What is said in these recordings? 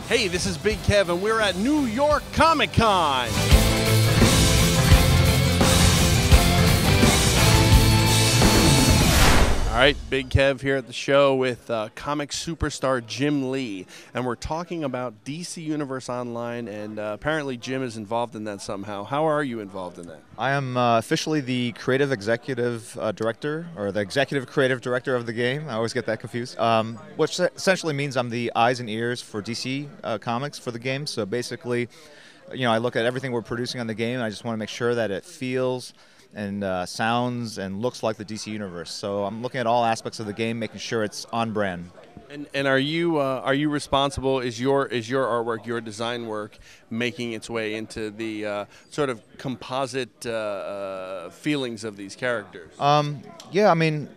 Hey, this is Big Kev, and we're at New York Comic Con. All right, Big Kev here at the show with comic superstar Jim Lee, and we're talking about DC Universe Online, and apparently Jim is involved in that somehow. How are you involved in that? I am officially the creative executive director, or the executive creative director of the game. I always get that confused, which essentially means I'm the eyes and ears for DC Comics for the game. So basically, I look at everything we're producing on the game, and I just want to make sure that it feels and sounds and looks like the DC Universe. So I'm looking at all aspects of the game, making sure it's on brand. And are you responsible? Is your artwork, your design work, making its way into the sort of composite feelings of these characters? Yeah, I mean,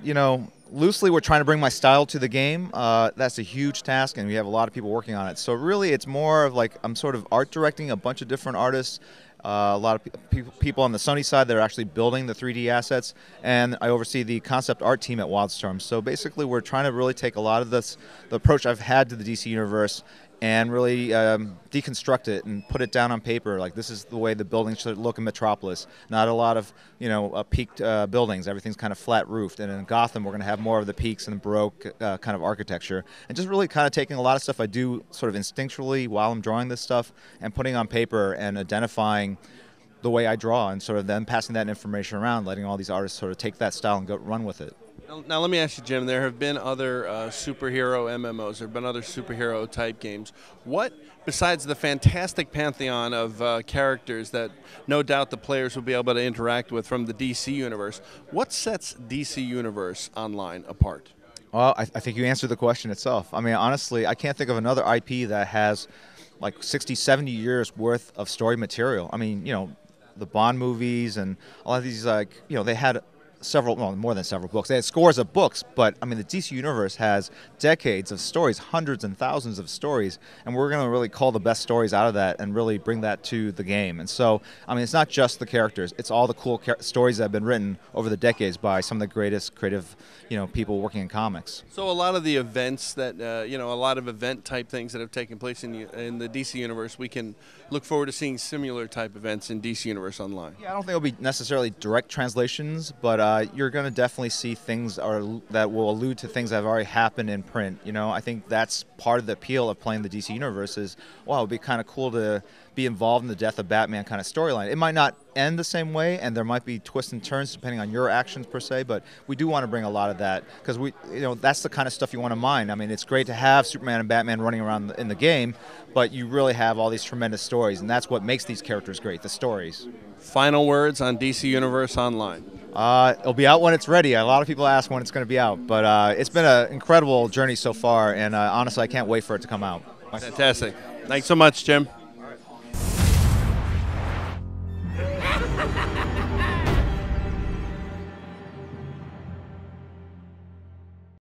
loosely we're trying to bring my style to the game. That's a huge task, and we have a lot of people working on it. So really, it's more of like I'm sort of art directing a bunch of different artists. A lot of people on the Sony side that are actually building the 3D assets, and I oversee the concept art team at Wildstorm. So basically, we're trying to really take a lot of the approach I've had to the DC Universe and really deconstruct it and put it down on paper. Like, this is the way the buildings should look in Metropolis. Not a lot of, peaked buildings. Everything's kind of flat roofed. And in Gotham, we're going to have more of the peaks and the Baroque kind of architecture. And just really kind of taking a lot of stuff I do sort of instinctually while I'm drawing this stuff and putting on paper and identifying the way I draw, and sort of then passing that information around, letting all these artists sort of take that style and go run with it. Now let me ask you, Jim, there have been other superhero MMOs, there have been other superhero type games. What, besides the fantastic pantheon of characters that no doubt the players will be able to interact with from the DC Universe, what sets DC Universe Online apart? Well, I think you answered the question itself. I mean, honestly, I can't think of another IP that has like 60, 70 years worth of story material. I mean, the Bond movies and a lot of these, they had several, well, more than several books. They had scores of books, but I mean, the DC Universe has decades of stories, hundreds and thousands of stories, and we're going to really cull the best stories out of that and really bring that to the game. And so, I mean, it's not just the characters; it's all the cool stories that have been written over the decades by some of the greatest creative, people working in comics. So a lot of the events that, a lot of event type things that have taken place in the DC Universe, we can look forward to seeing similar type events in DC Universe Online. Yeah, I don't think it'll be necessarily direct translations, but you're going to definitely see things that will allude to things that have already happened in print. I think that's part of the appeal of playing the DC Universe is, wow, it would be kind of cool to be involved in the death of Batman kind of storyline. It might not end the same way, and there might be twists and turns depending on your actions per se, but we do want to bring a lot of that because that's the kind of stuff you want to mine. I mean, it's great to have Superman and Batman running around in the game, but you really have all these tremendous stories, and that's what makes these characters great, the stories. Final words on DC Universe Online. It'll be out when it's ready. A lot of people ask when it's going to be out, but it's been an incredible journey so far, and honestly, I can't wait for it to come out. Fantastic. Thanks so much, Jim.